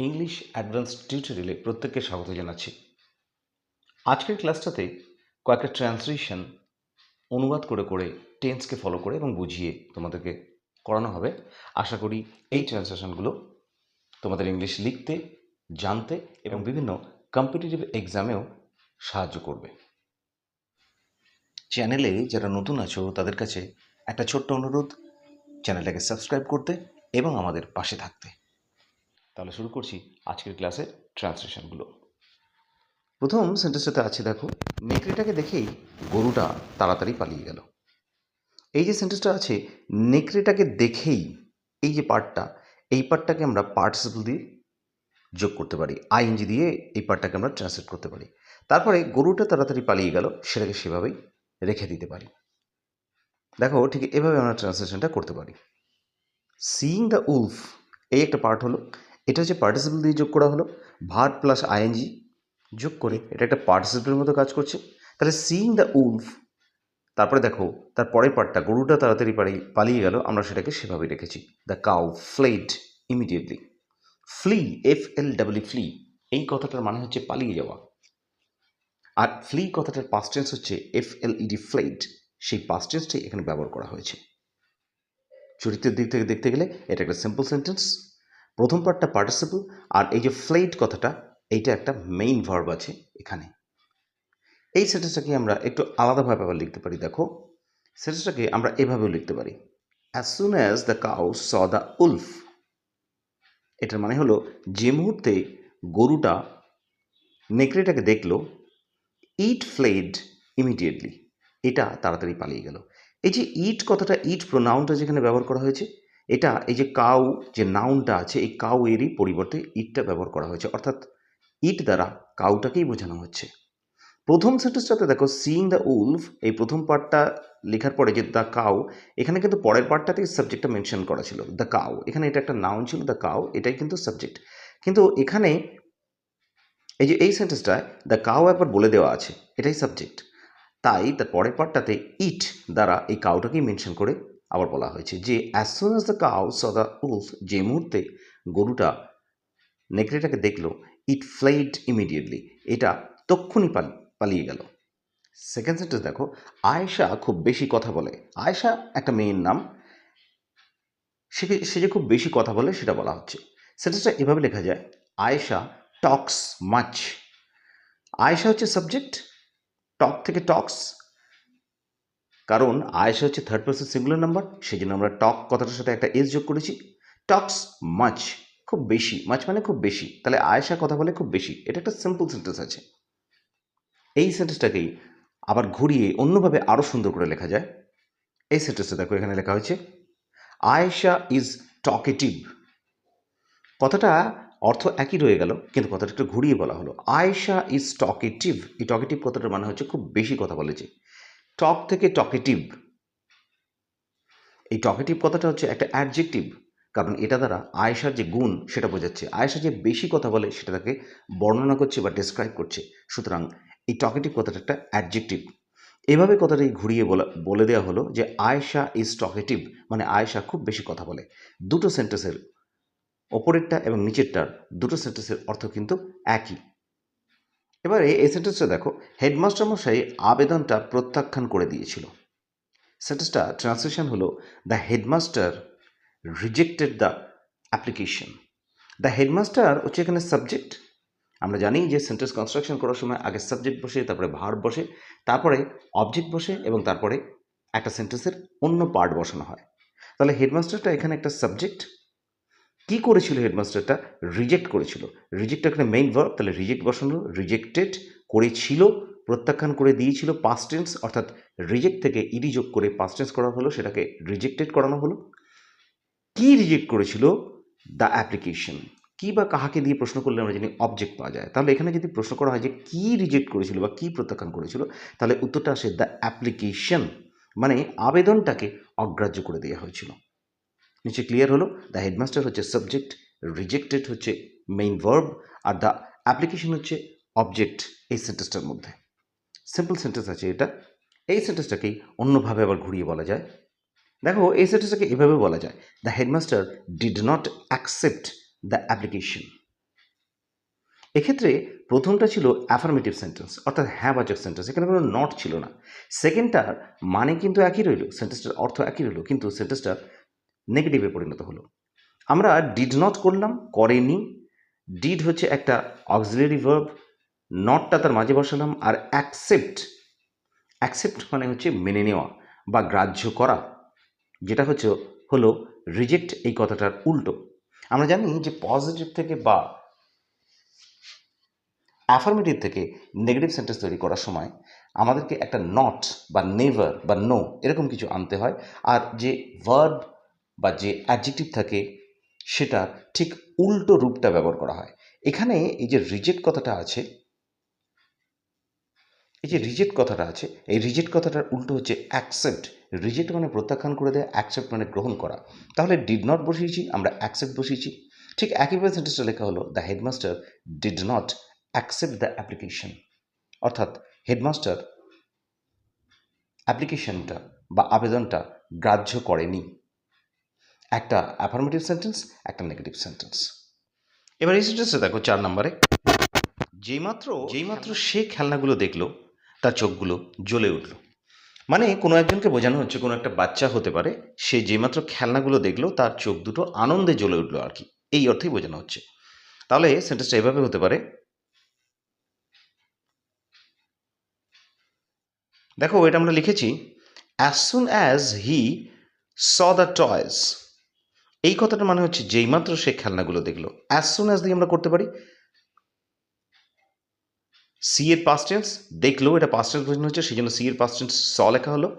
English advanced টিউটোরিয়ালে প্রত্যেককে স্বাগত জানাচ্ছি। আজকের ক্লাসটাতে কয়েকটা ট্রান্সলেশন অনুবাদ করে করে টেন্সকে ফলো করে এবং বুঝিয়ে তোমাদেরকে করানো হবে। আশা করি এই ট্রান্সলেশনগুলো তোমাদের ইংলিশ লিখতে, জানতে এবং বিভিন্ন কম্পিটিটিভ এক্সামেও সাহায্য করবে। চ্যানেলে যারা নতুন আছো তাদের কাছে একটা ছোট্ট অনুরোধ, চ্যানেলটাকে সাবস্ক্রাইব করতে এবং আমাদের পাশে থাকতে। তাহলে শুরু করছি আজকের ক্লাসের ট্রান্সলেশনগুলো। প্রথম সেন্টেন্সটাতে আছে, দেখো, নেকড়েটাকে দেখেই গরুটা তাড়াতাড়ি পালিয়ে গেল। এই যে সেন্টেন্সটা আছে, নেকড়েটাকে দেখেই, এই যে পার্টটা, এই পার্টটাকে আমরা পার্টিসিপল দিয়ে যোগ করতে পারি, আইএনজি দিয়ে এই পার্টটাকে আমরা ট্রান্সলেট করতে পারি। তারপরে গরুটা তাড়াতাড়ি পালিয়ে গেল, সেটাকে সেভাবেই রেখে দিতে পারি। দেখো, ঠিক এভাবে আমরা ট্রান্সলেশনটা করতে পারি। সিইং দ্য উলফ, এই একটা পার্ট হলো, এটা হচ্ছে পার্টিসিপল দিয়ে যোগ করা হলো, ভার্ব প্লাস আইএনজি যোগ করে এটা একটা পার্টিসিপের মতো কাজ করছে। তাহলে সিইং দ্য উলফ, তারপরে দেখো তার পরের পার্টটা, গরুটা তাড়াতাড়ি পালিয়ে গেল, আমরা সেটাকে সেভাবেই রেখেছি। The cow fled immediately. Flee, FLW, flee, এই কথাটার মানে হচ্ছে পালিয়ে যাওয়া। আর ফ্লি কথাটার পাস্ট টেন্স হচ্ছে FLED, ফ্লেড। সেই পাস্ট টেন্সটাই এখানে ব্যবহার করা হয়েছে। চরিত্রের দিক থেকে দেখতে গেলে এটা একটা সিম্পল সেন্টেন্স। প্রথম পার্টটা পার্টিসিপল, আর এই যে ফ্লেড কথাটা, এইটা একটা মেইন ভার্ব আছে এখানে। এই সেন্টেন্সটাকে আমরা একটু আলাদাভাবে আবার লিখতে পারি। দেখো, সেন্টেন্সটাকে আমরা এভাবেও লিখতে পারি, as soon as the cow saw the Wolf. এটার মানে হলো, যে মুহূর্তে গরুটা নেকড়েটাকে দেখলো, ইট ফ্লেড ইমিডিয়েটলি, এটা তাড়াতাড়ি পালিয়ে গেল। এই যে ইট কথাটা, ইট প্রোনাউনটা যেখানে ব্যবহার করা হয়েছে, এটা এই যে কাউ যে নাউনটা আছে, এই কাউ এরই পরিবর্তে ইটটা ব্যবহার করা হয়েছে, অর্থাৎ ইট দ্বারা কাউটাকেই বোঝানো হচ্ছে। প্রথম সেন্টেন্সটাতে দেখো, সিইং দ্য উলফ, এই প্রথম পার্টটা লেখার পরে যে দ্য কাউ, এখানে কিন্তু পরের পার্টটাতেই সাবজেক্টটা মেনশন করা ছিল, দ্য কাউ। এখানে এটা একটা নাউন ছিল, দ্য কাউ, এটাই কিন্তু সাবজেক্ট। কিন্তু এখানে এই যে এই সেন্টেন্সটায় দ্য কাউ একবার বলে দেওয়া আছে, এটাই সাবজেক্ট। তাই তার পরের পার্টটাতে ইট দ্বারা এই কাউটাকেই মেনশন করে আবার বলা হয়েছে যে as soon as the cow saw the Wolf, যে মুহূর্তে গরুটা নেকড়েটাকে দেখলো, ইট ফ্লেড ইমিডিয়েটলি, এটা তক্ষুনি পালিয়ে গেল। সেকেন্ড সেন্টেন্স দেখো, আয়েশা খুব বেশি কথা বলে। আয়েশা একটা মেয়ের নাম, সে যে খুব বেশি কথা বলে সেটা বলা হচ্ছে। সেন্টেন্সটা এভাবে লেখা যায়, আয়েশা টক্স মাচ। আয়েশা হচ্ছে সাবজেক্ট, টক থেকে টক্স, কারণ আয়েশা হচ্ছে থার্ড পারসন সিঙ্গুলার নাম্বার, সেই জন্য আমরা টক কথাটার সাথে একটা এস যোগ করেছি। টক্স মাচ, খুব বেশি, মাচ মানে খুব বেশি, তাহলে আয়েশা কথা বলে খুব বেশি, এটা একটা সিম্পল সেন্টেন্স আছে। এই সেন্টেন্সটাকেই আবার ঘুরিয়ে অন্যভাবে আরও সুন্দর করে লেখা যায়। এই সেন্টেন্সটা দেখো, এখানে লেখা হয়েছে, আয়েশা ইজ টকেটিভ। কথাটা অর্থ একই রয়ে গেল, কিন্তু কথাটা একটু ঘুরিয়ে বলা হলো, আয়েশা ইজ টকেটিভ। এই টকেটিভ কথাটার মানে হচ্ছে খুব বেশি কথা বলেছে। টক থেকে টকেটিভ, এই টকেটিভ কথাটা হচ্ছে একটা অ্যাডজেক্টিভ, কারণ এটা দ্বারা আয়েশার যে গুণ সেটা বোঝাচ্ছে। আয়েশা যে বেশি কথা বলে সেটা তাকে বর্ণনা করছে বা ডেসক্রাইব করছে, সুতরাং এই টকেটিভ কথাটা একটা অ্যাডজেক্টিভ। এভাবে কথাটাই ঘুরিয়ে বলে দেওয়া হলো যে আয়েশা ইজ টকেটিভ, মানে আয়েশা খুব বেশি কথা বলে। দুটো সেন্টেন্সের, ওপরেরটা এবং নিচেরটার দুটো সেন্টেন্সের অর্থ কিন্তু একই। এবারে এই সেন্টেন্সটা দেখো, হেডমাস্টার মশাই আবেদনটা প্রত্যাখ্যান করে দিয়েছিল। সেন্টেন্সটা ট্রান্সলেশন হলো, the headmaster rejected the application. The headmaster হচ্ছে এখানে সাবজেক্ট। আমরা জানি যে সেন্টেন্স কনস্ট্রাকশন করার সময় আগে সাবজেক্ট বসে, তারপরে ভার্ব বসে, তারপরে অবজেক্ট বসে, এবং তারপরে একটা সেন্টেন্সের অন্য পার্ট বসানো হয়। তাহলে হেডমাস্টারটা এখানে একটা সাবজেক্ট। কি করেছিল হেডমাস্টারটা? রিজেক্ট করেছিল। রিজেক্ট এখানে মেইন ভার্ব, তাহলে রিজেক্ট বসানো, রিজেক্টেড করেছিল, প্রত্যাখ্যান করে দিয়েছিল, পাস্ট টেন্স, অর্থাৎ রিজেক্ট থেকে ইডি যোগ করে পাস্ট টেন্স করা হলো, সেটাকে রিজেক্টেড করানো হলো। কি রিজেক্ট করেছিল? The application. কি বা কাহাকে দিয়ে প্রশ্ন করলে আমরা জানি অবজেক্ট পাওয়া যায়, তাহলে এখানে যদি প্রশ্ন করা হয় যে কি রিজেক্ট করেছিল বা কি প্রত্যাখ্যান করেছিল, তাহলে উত্তরটা আসে দ্য অ্যাপ্লিকেশন, মানে আবেদনটাকে অগ্রাহ্য করে দেওয়া হয়েছিল। নিচে ক্লিয়ার হলো? দ্য হেডমাস্টার হচ্ছে সাবজেক্ট, রিজেক্টেড হচ্ছে main verb, are the application হচ্ছে অবজেক্ট এই সেন্টেন্সটার মধ্যে। সিম্পল সেন্টেন্স আছে এটা। এই সেন্টেন্সটাকেই অন্যভাবে আবার ঘুরিয়ে বলা যায়। দেখো, এই সেন্টেন্সটাকে এভাবে বলা যায়, the headmaster did not accept the application. এক্ষেত্রে প্রথমটা ছিল অ্যাফার্মেটিভ সেন্টেন্স, অর্থাৎ হ্যাঁবাচক সেন্টেন্স, এখানে কোনো নট ছিল না। সেকেন্ডটার মানে কিন্তু একই রইল, সেন্টেন্সটার অর্থ একই রইল, কিন্তু সেন্টেন্সটা নেগেটিভে পরিণত হলো। আমরা ডিড নট করলাম, করেনি। ডিড হচ্ছে একটা অক্সিলারি ভার্ব, নটটা তার মাঝে বসালাম, আর অ্যাকসেপ্ট, অ্যাকসেপ্ট মানে হচ্ছে মেনে নেওয়া বা গ্রাহ্য করা, যেটা হলো রিজেক্ট এই কথাটার উল্টো। আমরা জানি যে পজিটিভ থেকে বা অ্যাফার্মেটিভ থেকে নেগেটিভ সেন্টেন্স তৈরি করার সময় আমাদেরকে একটা নট বা নেভার বা নো এরকম কিছু আনতে হয়, আর যে ভার্ব বা যে অ্যাডজেক্টিভ থাকে সেটা ঠিক উল্টো রূপটা ব্যবহার করা হয়। এখানে এই যে রিজেক্ট কথাটা আছে, এই রিজেক্ট কথাটার উল্টো হচ্ছে অ্যাকসেপ্ট। রিজেক্ট মানে প্রত্যাখ্যান করে দেয়, অ্যাকসেপ্ট মানে গ্রহণ করা। তাহলে ডিড নট বসিয়েছি, আমরা অ্যাকসেপ্ট বসিয়েছি। ঠিক একইভাবে সেন্টেন্সটা লেখা হলো, the headmaster did not accept the application, অর্থাৎ হেডমাস্টার অ্যাপ্লিকেশনটা বা আবেদনটা গ্রাহ্য করেনি। একটা অ্যাফার্মেটিভ সেন্টেন্স, একটা নেগেটিভ সেন্টেন্স। এবার এই সেন্টেন্সে দেখো 4 নম্বরে, যেইমাত্র সে খেলনাগুলো দেখলো তার চোখগুলো জ্বলে উঠল। মানে কোনো একজনকে বোঝানো হচ্ছে, কোনো একটা বাচ্চা হতে পারে, সে যেইমাত্র খেলনাগুলো দেখলো তার চোখ দুটো আনন্দে জ্বলে উঠলো আর কি, এই অর্থেই বোঝানো হচ্ছে। তাহলে সেন্টেন্সটা এভাবে হতে পারে, দেখো এটা আমরা লিখেছি, as soon as he saw the toys. এই কথাটা মানে হচ্ছে যেইমাত্র সে খেলনাগুলো দেখলো। অ্যাজ সুন অ্যাজ দিয়ে আমরা করতে পারি সি এর পাস্ট টেন্স, দেখলো এটা পাস্ট টেন্স বোঝানো হচ্ছে, সেই জন্য সি এর পাস্ট টেন্স স লেখা হলো।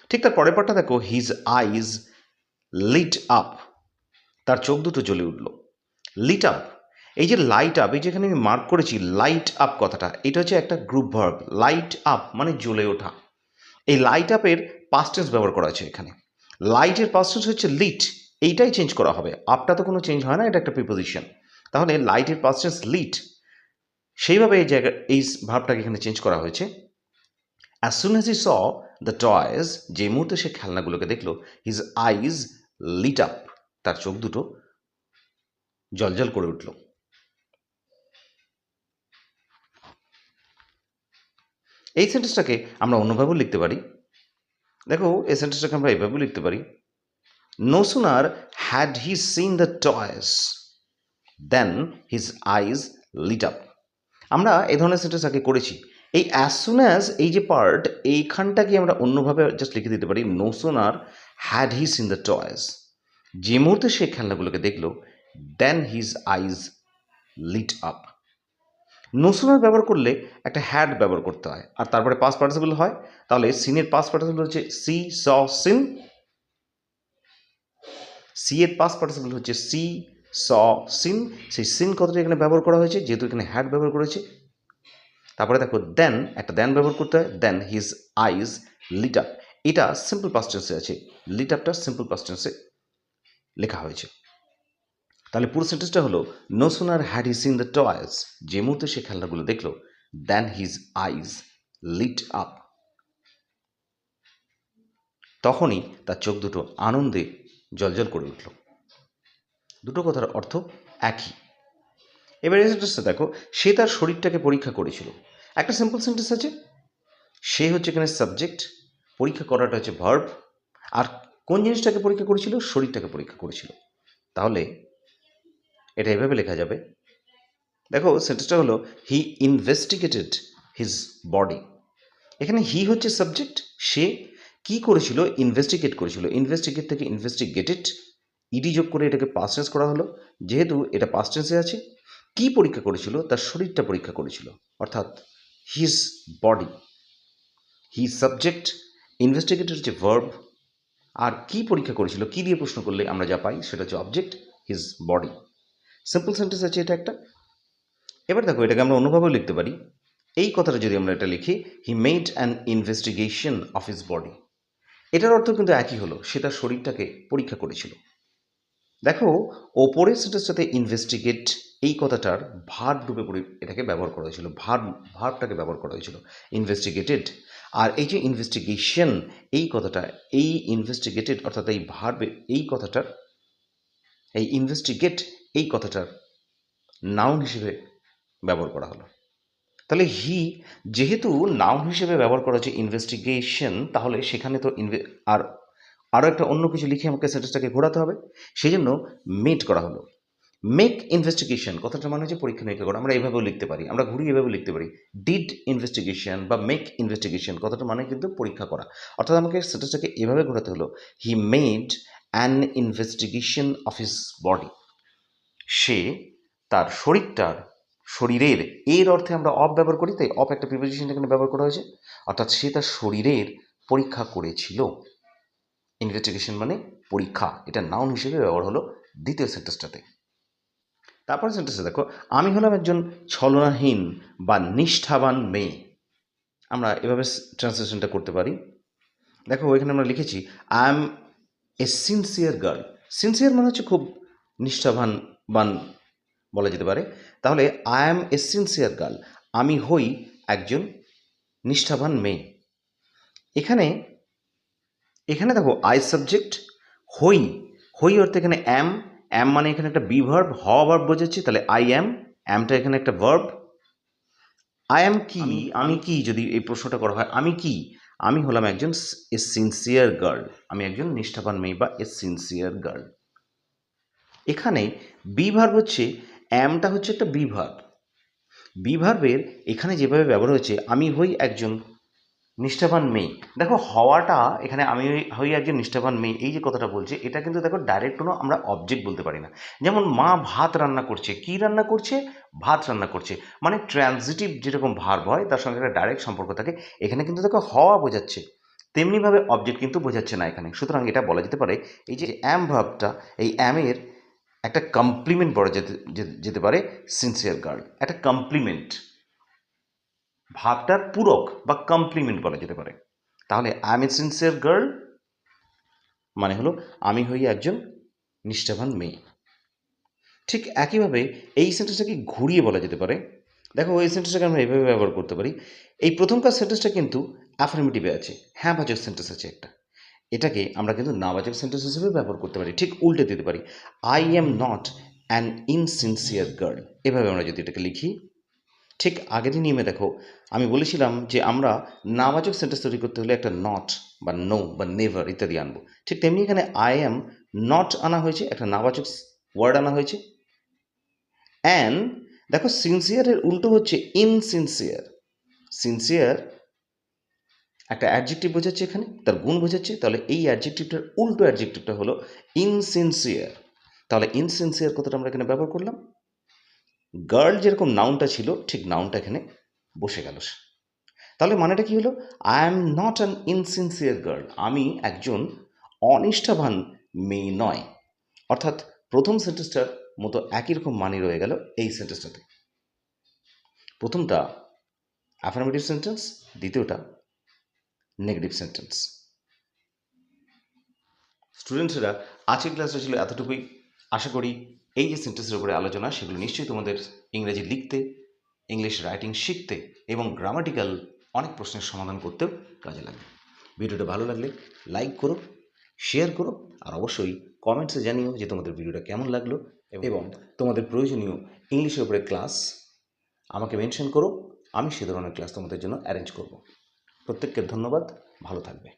ঠিক তার পরের পার্টটা দেখো, হিজ আইজ লিট আপ, তার চোখ দুটো জ্বলে উঠল। লিট আপ, এই যে লাইট আপ, এই যেখানে আমি মার্ক করেছি লাইট আপ কথাটা, এটা হচ্ছে একটা গ্রুপ ভার্ব। লাইট আপ মানে জ্বলে ওঠা। এই লাইট আপের পাস্ট টেন্স ব্যবহার করা আছে এখানে। লাইটের পাস্ট টেন্স হচ্ছে লিট, এইটাই চেঞ্জ করা হবে, আপটা তো কোনো চেঞ্জ হয় না, এটা একটা প্রিপোজিশন। তাহলে লাইটের পাস্ট টেন্স লিট, সেইভাবে এই জায়গা এই ভার্বটাকে এখানে চেঞ্জ করা হয়েছে। As soon as he saw the toys, যে মুহূর্তে সে খেলনাগুলোকে দেখলো, হিজ আইজ লিট আপ, তার চোখ দুটো জলজল করে উঠল। এই সেন্টেন্সটাকে আমরা অন্যভাবেও লিখতে পারি। দেখো এই সেন্টেন্সটাকে আমরা এভাবেও লিখতে পারি, no sooner had he seen the toys then his eyes lit up. আমরা এই ধরনের সেন্টেন্স আগে করেছি। এই অ্যাজ সুন অ্যাজ এই যে পার্ট, এইখানটাকে আমরা অন্যভাবে জাস্ট লিখে দিতে পারি, no sooner had he seen the toys, যে মুহূর্তে সে খেলনাগুলোকে দেখলো, then his eyes lit up. No sooner ব্যবহার করলে একটা হ্যাড ব্যবহার করতে হয়, আর তারপরে পাস্ট পার্টিসিপল হয়। তাহলে সিনের পাস্ট পার্টিসিপল হচ্ছে সি স সিন, সি এর পাস্ট পার্টিসিপল হচ্ছে সি স সিন। সেই সিন কথাটা এখানে ব্যবহার করা হয়েছে, যেহেতু এখানে হ্যাড ব্যবহার করেছে। তারপরে দেখো দেন, একটা দেন ব্যবহার করতে হয়, দেন হিজ আইজ লিট আপ, এটা সিম্পল পাস্ট টেন্সে আছে, লিট আপটা সিম্পল পাস্ট টেন্সে লেখা হয়েছে। তাহলে পুরো সেন্টেন্সটা হলো, no sooner had he seen the toys, যে মুহূর্তে সে খেলনাগুলো দেখলো, then his eyes lit up, তখনই তার চোখ দুটো আনন্দে জ্বলজ্বল করে উঠল। দুটো কথার অর্থ একই। এবার এই সেন্টেন্সটা দেখো, সে তার শরীরটাকে পরীক্ষা করেছিল। একটা সিম্পল সেন্টেন্স আছে, সে হচ্ছে এখানে সাবজেক্ট, পরীক্ষা করাটা হচ্ছে ভার্ব, আর কোন জিনিসটাকে পরীক্ষা করেছিল? শরীরটাকে পরীক্ষা করেছিল। তাহলে এটা এভাবে লেখা যাবে, দেখো সেন্টেন্সটা হলো, হি ইনভেস্টিগেটেড হিজ বডি। এখানে হি হচ্ছে সাবজেক্ট, সে কি করেছিল? ইনভেস্টিগেট করেছিল। ইনভেস্টিগেট থেকে ইনভেস্টিগেটেড ইডি যোগ করে এটাকে পাস্ট টেন্স করা হলো। যেহেতু এটা পাস্ট টেন্সে আছে, কি পরীক্ষা করেছিল? তার শরীরটা পরীক্ষা করেছিল, অর্থাৎ his body. He subject, investigated হচ্ছে ভার্ব, আর কি পরীক্ষা করেছিল, কি দিয়ে প্রশ্ন করলে আমরা যা পাই সেটা হচ্ছে object, his body. Simple sentence আছে এটা একটা। এবার দেখো এটাকে আমরা অন্যভাবেও লিখতে পারি। এই কথাটা যদি আমরা এটা লিখি, হি made an investigation of his body, এটার অর্থ কিন্তু একই হলো, সে তার শরীরটাকে পরীক্ষা করেছিল। দেখো ওপরের সেন্টেন্সটাতে ইনভেস্টিগেট এই কথাটার ভার্ব রূপে এটাকে ব্যবহার করা হয়েছিল, ভার্বটাকে ব্যবহার করা হয়েছিল, ইনভেস্টিগেটেড। আর এই যে ইনভেস্টিগেশন এই কথাটা, এই ইনভেস্টিগেটেড অর্থাৎ এই ভার্বে এই কথাটার, এই ইনভেস্টিগেট এই কথাটার নাউন হিসেবে ব্যবহার করা হলো। তাহলে হি যেহেতু নাউন হিসেবে ব্যবহার করা হচ্ছে ইনভেস্টিগেশন, তাহলে সেখানে তো আরও একটা অন্য কিছু লিখে আমাকে সেন্টেন্সটাকে ঘোরাতে হবে। সেই জন্য মেড করা হলো। মেক ইনভেস্টিগেশন কথাটা মানে হচ্ছে পরীক্ষা নিরীক্ষা করা। আমরা এভাবেও লিখতে পারি, আমরা ঘুরিয়ে এভাবেও লিখতে পারি। ডিড ইনভেস্টিগেশন বা মেক ইনভেস্টিগেশন কথাটা মানে কিন্তু পরীক্ষা করা। অর্থাৎ আমাকে সেন্টেন্সটাকে এভাবে ঘোরাতে হলো, he made an investigation of his body. সে তার শরীরের এর অর্থে আমরা অফ ব্যবহার করি, তাই অফ একটা প্রিপোজিশন এখানে ব্যবহার করা হয়েছে। অর্থাৎ সে তার শরীরের পরীক্ষা করেছিল। ইনভেস্টিগেশন মানে পরীক্ষা, এটা নাউন হিসেবে ব্যবহার হলো দ্বিতীয় সেন্টেন্সটাতে। তারপরে সেন্টেন্সে দেখো, আমি হলাম একজন ছলনাহীন বা নিষ্ঠাবান মেয়ে। আমরা এভাবে ট্রান্সলেশনটা করতে পারি। দেখো এখানে আমরা লিখেছি I M A sincere girl. Sincere মানে হচ্ছে খুব নিষ্ঠাবান বলা যেতে পারে। তাহলে I M A sincere girl, আমি হই একজন নিষ্ঠাবান মেয়ে। এখানে দেখো আই সাবজেক্ট, হই অর্থে এখানে অ্যাম মানে এখানে একটা বি ভার্ব, হওয়া ভার্ব বোঝাচ্ছি। তাহলে আই অ্যামটা এখানে একটা ভার্ব। আই অ্যাম কি, আমি কি, যদি এই প্রশ্নটা করা হয় আমি কি, আমি হলাম একজন এ সিনসিয়ার গার্ল, আমি একজন নিষ্ঠাবান মেয়ে বা এ সিনসিয়ার গার্ল। এখানে বি ভার্ব হচ্ছে, অ্যামটা হচ্ছে একটা বি ভার্ব। বি ভার্বের এখানে যেভাবে ব্যবহার হয়েছে, আমি হই একজন নিষ্ঠাবান মেয়ে। দেখো হওয়াটা এখানে আমি হই একজন নিষ্ঠাবান মেয়ে, এই যে কথাটা বলছে, এটা কিন্তু দেখো ডাইরেক্ট কোনো আমরা অবজেক্ট বলতে পারি না। যেমন মা ভাত রান্না করছে, কি রান্না করছে, ভাত রান্না করছে, মানে ট্রানজিটিভ যেরকম ভার্ব হয় তার সঙ্গে একটা ডাইরেক্ট সম্পর্ক থাকে। এখানে কিন্তু দেখো হওয়া বোঝাচ্ছে, তেমনিভাবে অবজেক্ট কিন্তু বোঝাচ্ছে না এখানে। সুতরাং এটা বলা যেতে পারে এই যে অ্যাম ভার্বটা, এই অ্যামের একটা কমপ্লিমেন্ট বলা যেতে পারে সিনসিয়ার গার্ল, একটা কমপ্লিমেন্ট, ভাবটার পূরক বা কমপ্লিমেন্ট বলা যেতে পারে। তাহলে I M A sincere girl মানে হলো আমি হই একজন নিষ্ঠাবান মেয়ে। ঠিক একইভাবে এই সেন্টেন্সটাকে ঘুরিয়ে বলা যেতে পারে। দেখো এই সেন্টেন্সটাকে আমরা এভাবে ব্যবহার করতে পারি। এই প্রথমকার সেন্টেন্সটা কিন্তু অ্যাফার্মেটিভে আছে, হ্যাঁ বাচক সেন্টেন্স আছে একটা, এটাকে আমরা কিন্তু নাবাচক সেন্টেন্স হিসেবে ব্যবহার করতে পারি। ঠিক উল্টে দিতে পারি, I am not an ইনসিনসিয়ার girl, এভাবে আমরা যদি এটাকে লিখি। ঠিক আগের নিয়মে দেখো আমি বলেছিলাম যে আমরা নাবাচক সেন্টেন্স তৈরি করতে হলে একটা নট বা নো বা নেভার ইত্যাদি আনবো। ঠিক তেমনি এখানে আই এম নট আনা হয়েছে, একটা নাবাচক ওয়ার্ড আনা হয়েছে। অ্যান্ড দেখো সিনসিয়ারের উল্টো হচ্ছে ইনসিনসিয়ার। সিনসিয়ার একটা অ্যাডজেক্টিভ বোঝাচ্ছে, এখানে তার গুণ বোঝাচ্ছে। তাহলে এই অ্যাডজেক্টিভটার উল্টো অ্যাডজেক্টিভটা হলো ইনসিনসিয়ার। তাহলে ইনসিনসিয়ার কথাটা আমরা এখানে ব্যবহার করলাম। গার্ল যেরকম নাউনটা ছিল, ঠিক নাউনটা এখানে বসে গেল। তাহলে মানেটা কি হলো, I am not an ইনসিনসিয়ার girl, আমি একজন অনিষ্ঠাবান মেয়ে নয়। অর্থাৎ প্রথম সেন্টেন্সটার মতো একই রকম মানে রয়ে গেল এই সেন্টেন্সটাতে। প্রথমটা অ্যাফার্মেটিভ সেন্টেন্স, দ্বিতীয়টা নেগেটিভ সেন্টেন্স। স্টুডেন্টসরা আজকের ক্লাসটা ছিল এতটুকুই। আশা করি এই যে সেন্টেন্সের উপরে আলোচনা, সেগুলো নিশ্চয়ই তোমাদের ইংরেজি লিখতে, ইংলিশ রাইটিং শিখতে এবং গ্রামাটিক্যাল অনেক প্রশ্নের সমাধান করতেও কাজে লাগবে। ভিডিওটা ভালো লাগলে লাইক করো, শেয়ার করো, আর অবশ্যই কমেন্টসে জানিও যে তোমাদের ভিডিওটা কেমন লাগলো, এবং তোমাদের প্রয়োজনীয় ইংলিশের উপরে ক্লাস আমাকে মেনশন করো, আমি সে ধরনের ক্লাস তোমাদের জন্য অ্যারেঞ্জ করব। প্রত্যেককে ধন্যবাদ, ভালো থাকবে।